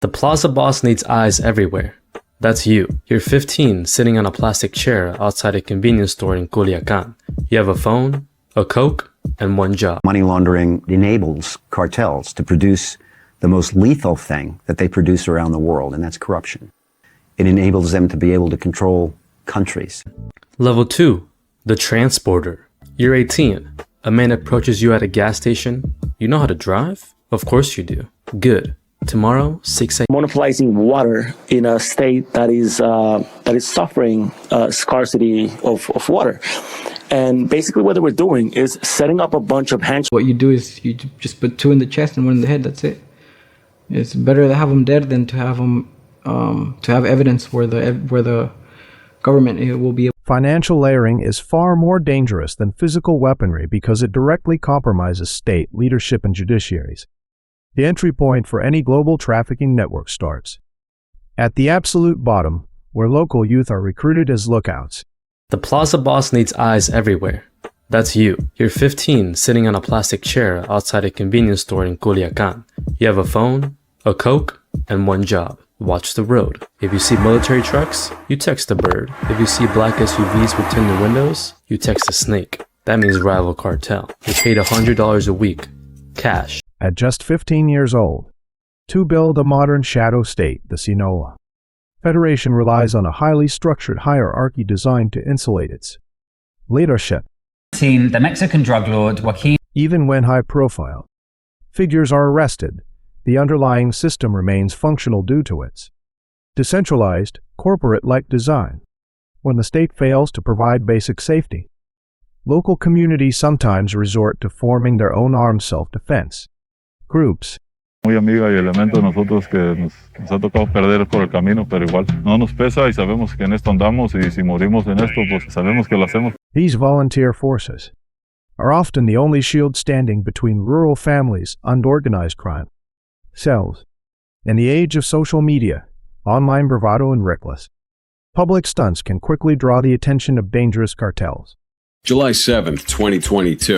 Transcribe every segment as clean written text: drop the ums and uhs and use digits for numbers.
The plaza boss needs eyes everywhere. That's you. You're 15, sitting on a plastic chair outside a convenience store in Culiacan. You have a phone, a Coke, and one job. Money laundering enables cartels to produce the most lethal thing that they produce around the world, and that's corruption. It enables them to be able to control countries. Level 2, the transporter. You're 18. A man approaches you at a gas station. You know how to drive? Of course you do. Good. Tomorrow, 6 a.m. Monopolizing water in a state that is suffering scarcity of water. And basically what they were doing is setting up a bunch of hands. What you do is you just put 2 in the chest and 1 in the head, that's it. It's better to have them dead than to have them, to have evidence where the government will be able. Financial layering is far more dangerous than physical weaponry because it directly compromises state, leadership, and judiciaries. The entry point for any global trafficking network starts at the absolute bottom, where local youth are recruited as lookouts. The plaza boss needs eyes everywhere. That's you. You're 15, sitting on a plastic chair outside a convenience store in Culiacan. You have a phone, a Coke, and one job. Watch the road. If you see military trucks, you text a bird. If you see black SUVs with tinted windows, you text a snake. That means rival cartel. You're paid $100 a week. Cash. At just 15 years old, to build a modern shadow state, the Sinaloa Federation relies on a highly structured hierarchy designed to insulate its leadership. The Mexican drug lord Joaquin. Even when high-profile figures are arrested, the underlying system remains functional due to its decentralized, corporate-like design. When the state fails to provide basic safety, local communities sometimes resort to forming their own armed self-defense groups. Muy amiga y elemento de nosotros que nos ha tocado perder por el camino, pero igual no nos pesa y sabemos que en esto andamos y si morimos en esto, pues sabemos que lo hacemos. These volunteer forces are often the only shield standing between rural families and organized crime cells. In the age of social media, online bravado, and reckless public stunts can quickly draw the attention of dangerous cartels. July 7th, 2022.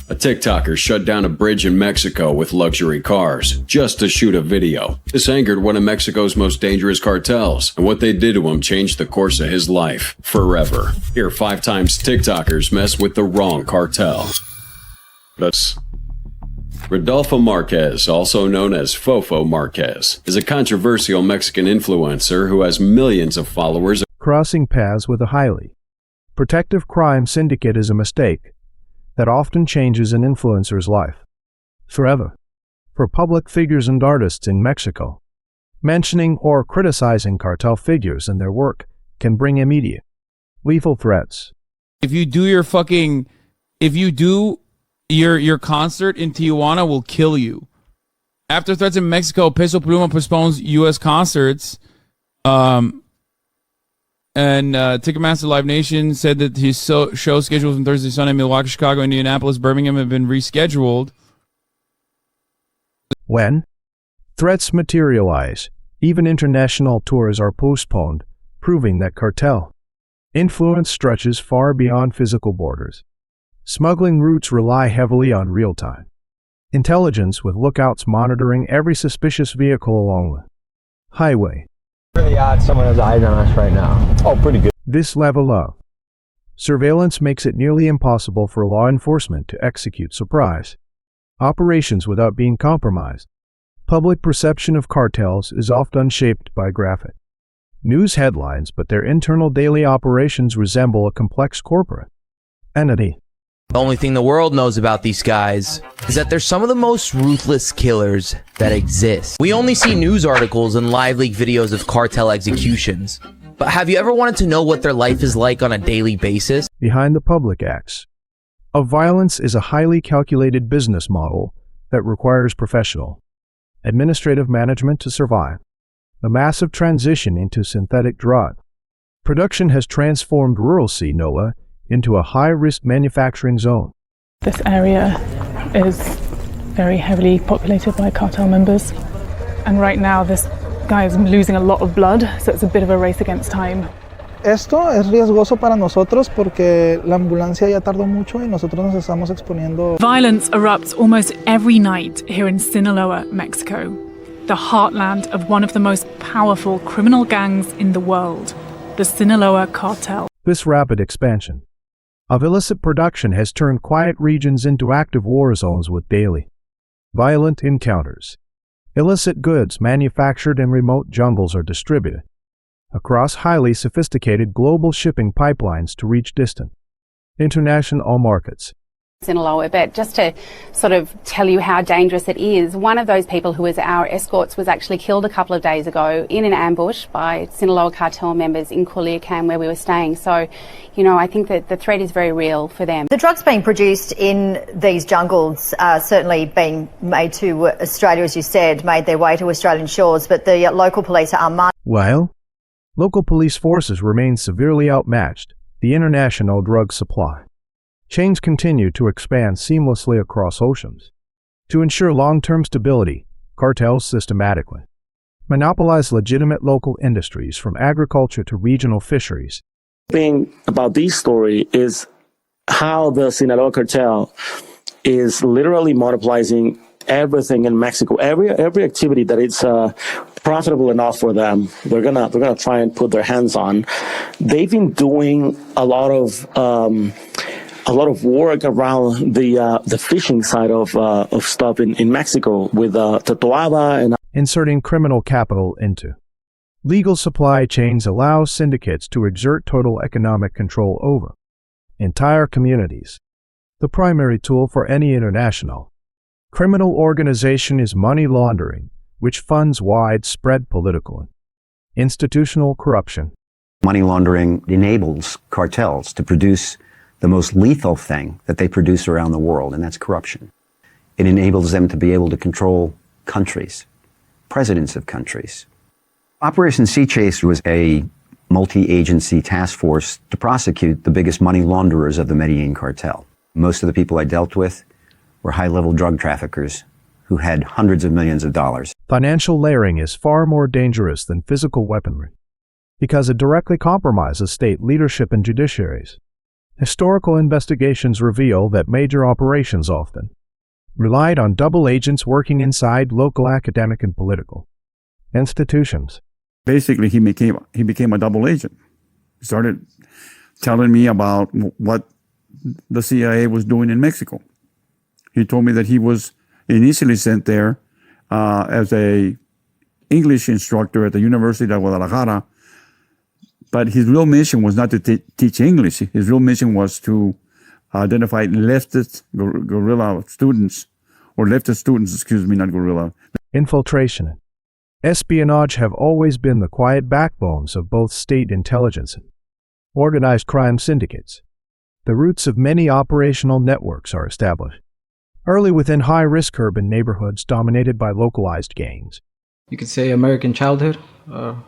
A TikToker shut down a bridge in Mexico with luxury cars just to shoot a video. This angered one of Mexico's most dangerous cartels, and what they did to him changed the course of his life forever. Here, 5 times TikTokers mess with the wrong cartel. That's Rodolfo Marquez, also known as Fofo Marquez, is a controversial Mexican influencer who has millions of followers. Crossing paths with a highly protective crime syndicate is a mistake that often changes an influencer's life forever. For public figures and artists in Mexico, mentioning or criticizing cartel figures and their work can bring immediate, lethal threats. If you do your concert in Tijuana, will kill you. After threats in Mexico, Peso Pluma postpones U.S. concerts. And Ticketmaster Live Nation said that his show schedules from Thursday, Sunday, Milwaukee, Chicago, Indianapolis, Birmingham have been rescheduled. When threats materialize, even international tours are postponed, proving that cartel influence stretches far beyond physical borders. Smuggling routes rely heavily on real-time intelligence, with lookouts monitoring every suspicious vehicle along the highway. Really odd someone has eyes on us right now. Oh, pretty good. This level of surveillance makes it nearly impossible for law enforcement to execute surprise operations without being compromised. Public perception of cartels is often shaped by graphic news headlines, but their internal daily operations resemble a complex corporate entity. The only thing the world knows about these guys is that they're some of the most ruthless killers that exist. We only see news articles and live leak videos of cartel executions. But have you ever wanted to know what their life is like on a daily basis? Behind the public acts of violence is a highly calculated business model that requires professional administrative management to survive. The massive transition into synthetic drug production has transformed rural Sinaloa into a high-risk manufacturing zone. This area is very heavily populated by cartel members, and right now this guy is losing a lot of blood, so it's a bit of a race against time. Esto es riesgoso para nosotros porque la ambulancia ya tardó mucho y nosotros nos estamos exponiendo. Violence erupts almost every night here in Sinaloa, Mexico. the heartland of one of the most powerful criminal gangs in the world, the Sinaloa Cartel. This rapid expansion of illicit production has turned quiet regions into active war zones with daily violent encounters. Illicit goods manufactured in remote jungles are distributed across highly sophisticated global shipping pipelines to reach distant international markets. Sinaloa, but just to sort of tell you how dangerous it is, one of those people who was our escorts was actually killed a couple of days ago in an ambush by Sinaloa cartel members in Culiacan where we were staying. So, you know, I think that the threat is very real for them. The drugs being produced in these jungles are certainly being made to Australia, as you said, made their way to Australian shores, but the local police are While local police forces remain severely outmatched, the international drug supply chains continue to expand seamlessly across oceans. To ensure long-term stability, cartels systematically monopolize legitimate local industries from agriculture to regional fisheries. The thing about this story is how the Sinaloa cartel is literally monopolizing everything in Mexico. Every activity that it's profitable enough for them, they're gonna try and put their hands on. They've been doing a lot of work around the fishing side of stuff in Mexico with Tatuaba and inserting criminal capital into legal supply chains allows syndicates to exert total economic control over entire communities. The primary tool for any international criminal organization is money laundering, which funds widespread political and institutional corruption. Money laundering enables cartels to produce the most lethal thing that they produce around the world, and that's corruption. It enables them to be able to control countries, presidents of countries. Operation Sea Chase was a multi-agency task force to prosecute the biggest money launderers of the Medellin cartel. Most of the people I dealt with were high-level drug traffickers who had hundreds of millions of dollars. Financial layering is far more dangerous than physical weaponry because it directly compromises state leadership and judiciaries. Historical investigations reveal that major operations often relied on double agents working inside local academic and political institutions. Basically, he became a double agent. He started telling me about what the CIA was doing in Mexico. He told me that he was initially sent there as a English instructor at the University of Guadalajara, but his real mission was not to teach English. His real mission was to identify leftist guerrilla students, or leftist students, excuse me, not guerrilla. Infiltration and espionage have always been the quiet backbones of both state intelligence and organized crime syndicates. The roots of many operational networks are established early within high-risk urban neighborhoods dominated by localized gangs. You could say American childhood,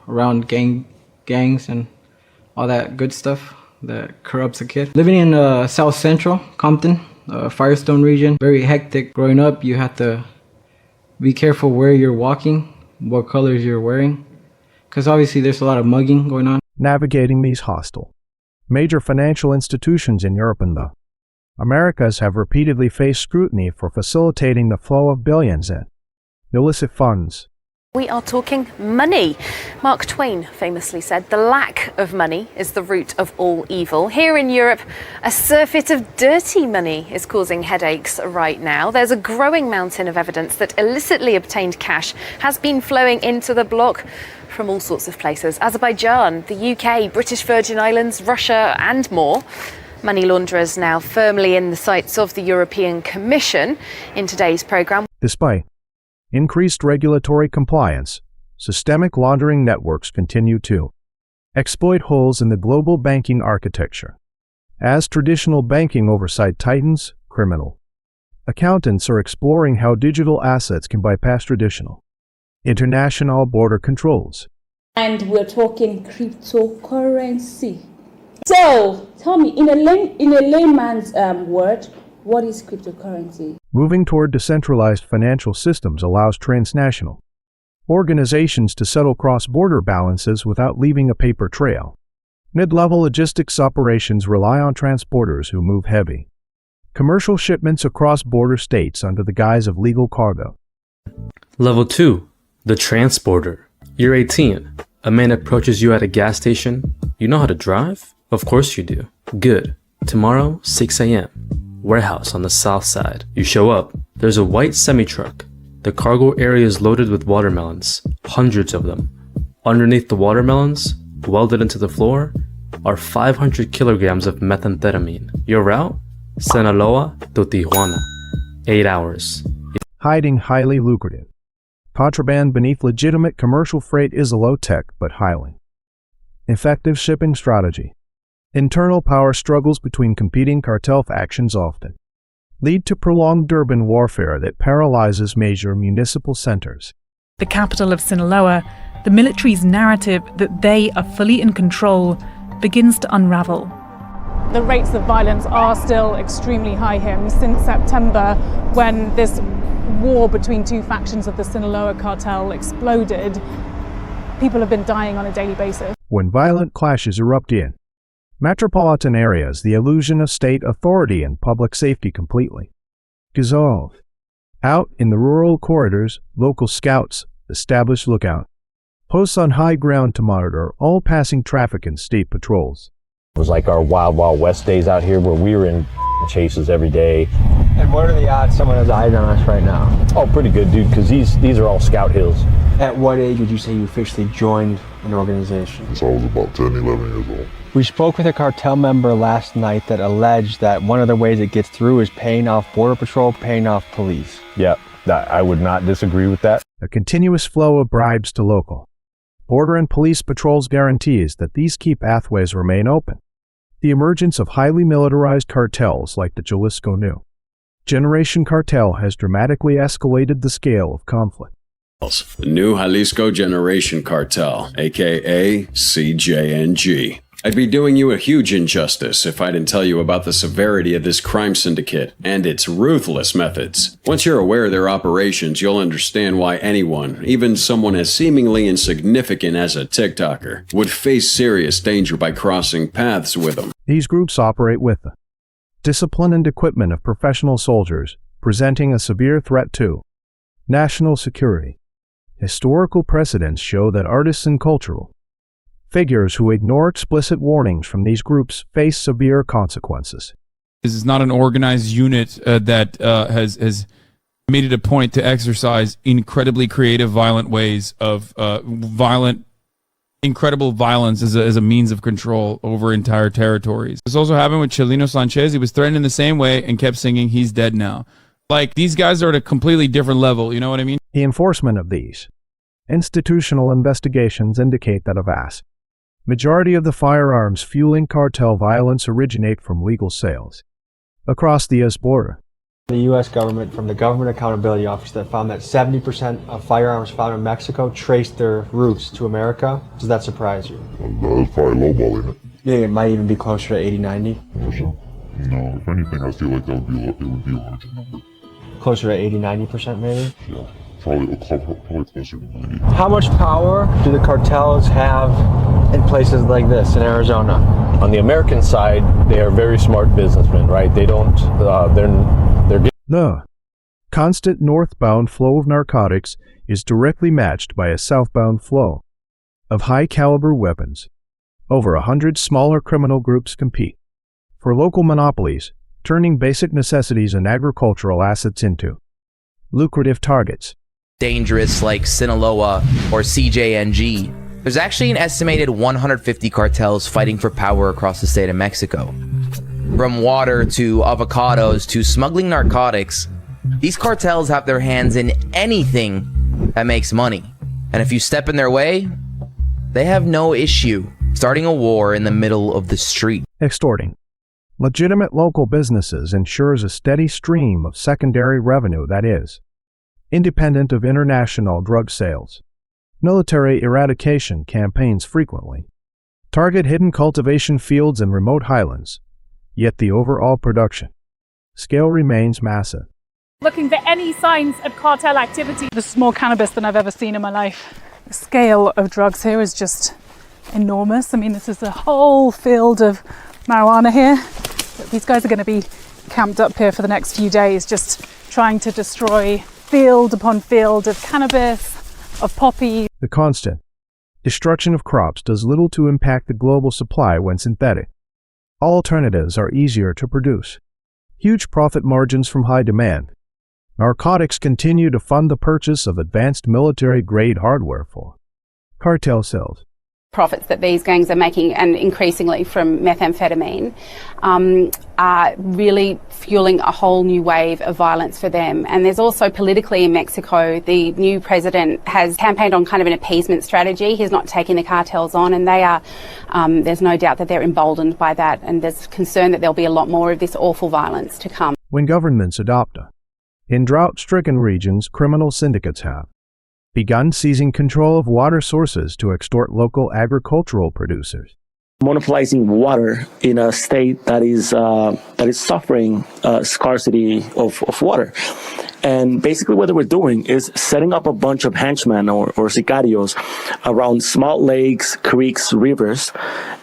around gangs and all that good stuff that corrupts a kid. Living in South Central, Compton, Firestone region, very hectic. Growing up, you have to be careful where you're walking, what colors you're wearing, because obviously there's a lot of mugging going on. Navigating these hostile major financial institutions in Europe and the Americas have repeatedly faced scrutiny for facilitating the flow of billions in illicit funds. We are talking money. Mark Twain famously said, "The lack of money is the root of all evil." Here in Europe, a surfeit of dirty money is causing headaches right now. There's a growing mountain of evidence that illicitly obtained cash has been flowing into the bloc from all sorts of places. Azerbaijan, the UK, British Virgin Islands, Russia, and more. Money launderers now firmly in the sights of the European Commission. In today's programme, despite increased regulatory compliance, systemic laundering networks continue to exploit holes in the global banking architecture. As traditional banking oversight tightens, criminal accountants are exploring how digital assets can bypass traditional international border controls. And we're talking cryptocurrency. So, tell me, in a layman's word, what is cryptocurrency? Moving toward decentralized financial systems allows transnational organizations to settle cross-border balances without leaving a paper trail. Mid-level logistics operations rely on transporters who move heavy commercial shipments across border states under the guise of legal cargo. Level 2. The transporter. You're 18. A man approaches you at a gas station. You know how to drive? Of course you do. Good. Tomorrow, 6 a.m. Warehouse on the south side. You show up. There's a white semi-truck. The cargo area is loaded with watermelons. Hundreds of them. Underneath the watermelons, welded into the floor, are 500 kilograms of methamphetamine. Your route? Sinaloa to Tijuana. 8 hours. Hiding highly lucrative. Contraband beneath legitimate commercial freight is a low-tech but highly effective shipping strategy. Internal power struggles between competing cartel factions often lead to prolonged urban warfare that paralyzes major municipal centers. The capital of Sinaloa, the military's narrative that they are fully in control begins to unravel. The rates of violence are still extremely high here. Since September, when this war between two factions of the Sinaloa cartel exploded, people have been dying on a daily basis. When violent clashes erupt in metropolitan areas, the illusion of state authority and public safety completely dissolve. Out in the rural corridors, local scouts establish lookout posts on high ground to monitor all passing traffic and state patrols. It was like our wild, wild west days out here where we were in chases every day. And what are the odds someone has eyes on us right now? Oh, pretty good, dude, because these are all scout hills. At what age would you say you officially joined an organization? Since I was about 10, 11 years old. We spoke with a cartel member last night that alleged that one of the ways it gets through is paying off Border Patrol, paying off police. Yeah, I would not disagree with that. A continuous flow of bribes to local border and police patrols guarantees that these key pathways remain open. The emergence of highly militarized cartels like the Jalisco New Generation Cartel has dramatically escalated the scale of conflict. The New Jalisco Generation Cartel, aka CJNG. I'd be doing you a huge injustice if I didn't tell you about the severity of this crime syndicate and its ruthless methods. Once you're aware of their operations, you'll understand why anyone, even someone as seemingly insignificant as a TikToker, would face serious danger by crossing paths with them. These groups operate with the discipline and equipment of professional soldiers, presenting a severe threat to national security. Historical precedents show that artists and cultural figures who ignore explicit warnings from these groups face severe consequences. This is not an organized unit that has made it a point to exercise incredibly creative, violent ways of incredible violence as a means of control over entire territories. This also happened with Chelino Sanchez. He was threatened in the same way and kept singing, "He's dead now." Like, these guys are at a completely different level, you know what I mean? The enforcement of these institutional investigations indicate that a vast majority of the firearms fueling cartel violence originate from legal sales across the U.S. border. The U.S. government, from the Government Accountability Office, that found that 70% of firearms found in Mexico traced their roots to America. Does that surprise you? That's probably lowballing it. You think it might even be closer to 80, 90? For sure. No, if anything, I feel like it would be a larger number. Closer to 80, 90% maybe? Yeah, probably closer to 90. How much power do the cartels have in places like this, in Arizona? On the American side, they are very smart businessmen, right? They don't, The constant northbound flow of narcotics is directly matched by a southbound flow of high-caliber weapons. Over 100 smaller criminal groups compete for local monopolies, turning basic necessities and agricultural assets into lucrative targets. Dangerous like Sinaloa or CJNG. There's actually an estimated 150 cartels fighting for power across the state of Mexico. From water to avocados to smuggling narcotics, these cartels have their hands in anything that makes money. And if you step in their way, they have no issue starting a war in the middle of the street. Extorting legitimate local businesses ensures a steady stream of secondary revenue that is independent of international drug sales. Military eradication campaigns frequently target hidden cultivation fields in remote highlands, yet the overall production scale remains massive. Looking for any signs of cartel activity. This is more cannabis than I've ever seen in my life. The scale of drugs here is just enormous. I mean, this is a whole field of marijuana here. These guys are going to be camped up here for the next few days, just trying to destroy field upon field of cannabis, of poppy. The constant destruction of crops does little to impact the global supply when synthetic. Alternatives are easier to produce. Huge profit margins from high demand. Narcotics continue to fund the purchase of advanced military-grade hardware for cartel cells. Profits that these gangs are making, and increasingly from methamphetamine, are really fueling a whole new wave of violence for them. And there's also politically in Mexico, the new president has campaigned on kind of an appeasement strategy. He's not taking the cartels on, and they are, there's no doubt that they're emboldened by that, and there's concern that there'll be a lot more of this awful violence to come. When governments adopt a, in drought-stricken regions, criminal syndicates have begun seizing control of water sources to extort local agricultural producers. Monopolizing water in a state that is suffering scarcity of water. And basically what they were doing is setting up a bunch of henchmen or sicarios around small lakes, creeks, rivers,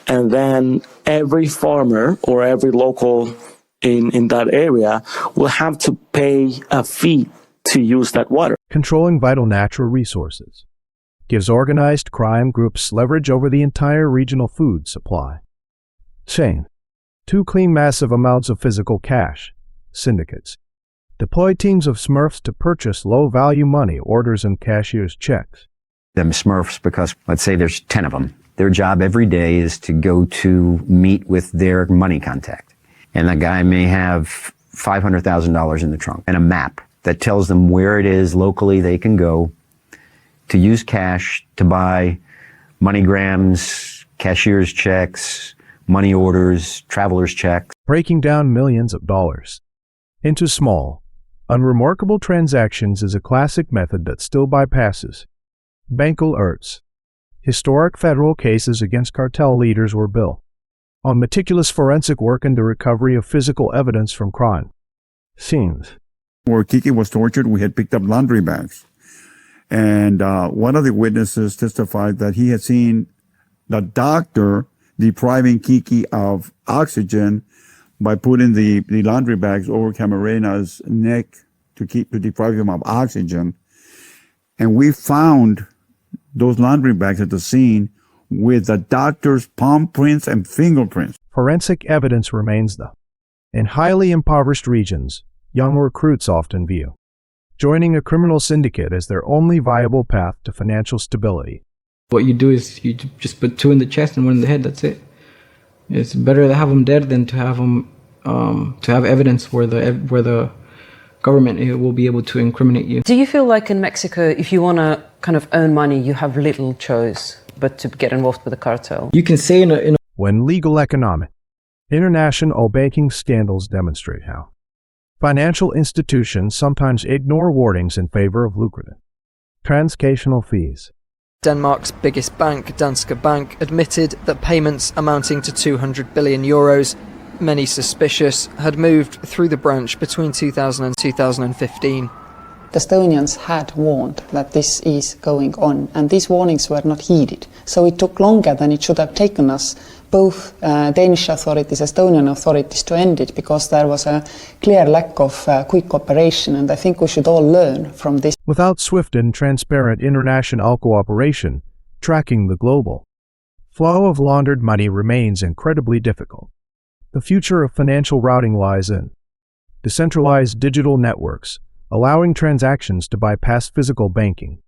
and then every farmer or every local in that area will have to pay a fee to use that water. Controlling vital natural resources gives organized crime groups leverage over the entire regional food supply chain. To clean massive amounts of physical cash, syndicates deploy teams of Smurfs to purchase low-value money orders and cashier's checks. Them Smurfs, because let's say there's 10 of them. Their job every day is to go to meet with their money contact. And that guy may have $500,000 in the trunk and a map that tells them where it is locally they can go to use cash to buy moneygrams, cashier's checks, money orders, traveler's checks. Breaking down millions of dollars into small, unremarkable transactions is a classic method that still bypasses bank alerts. Historic federal cases against cartel leaders were built on meticulous forensic work and the recovery of physical evidence from crime scenes. Where Kiki was tortured, we had picked up laundry bags. And one of the witnesses testified that he had seen the doctor depriving Kiki of oxygen by putting the laundry bags over Camarena's neck to deprive him of oxygen. And we found those laundry bags at the scene with the doctor's palm prints and fingerprints. Forensic evidence remains though. In highly impoverished regions, young recruits often view joining a criminal syndicate as their only viable path to financial stability. What you do is you just put two in the chest and one in the head, that's it. It's better to have them dead than to have them, to have evidence where the government will be able to incriminate you. Do you feel like in Mexico, if you want to kind of earn money, you have little choice but to get involved with the cartel? You can say in a when legal economic, international banking scandals demonstrate how financial institutions sometimes ignore warnings in favor of lucrative transnational fees. Denmark's biggest bank, Danske Bank, admitted that payments amounting to 200 billion euros, many suspicious, had moved through the branch between 2000 and 2015. The Estonians had warned that this is going on, and these warnings were not heeded. So it took longer than it should have taken us, both Danish authorities, Estonian authorities, to end it, because there was a clear lack of quick cooperation, and I think we should all learn from this. Without swift and transparent international cooperation, tracking the global flow of laundered money remains incredibly difficult. The future of financial routing lies in decentralized digital networks, allowing transactions to bypass physical banking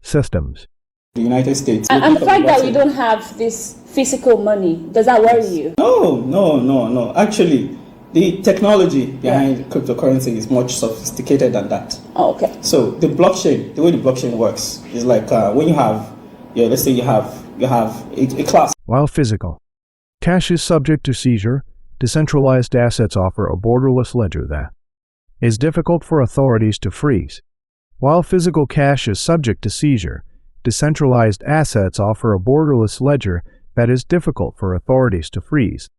systems. The United States. And the fact that we don't have this physical money, does that worry you? No. Actually, the technology behind cryptocurrency is much sophisticated than that. Oh, okay. So the way the blockchain works is like when you have, let's say you have a class. While physical cash is subject to seizure, decentralized assets offer a borderless ledger that is difficult for authorities to freeze. While physical cash is subject to seizure, decentralized assets offer a borderless ledger that is difficult for authorities to freeze.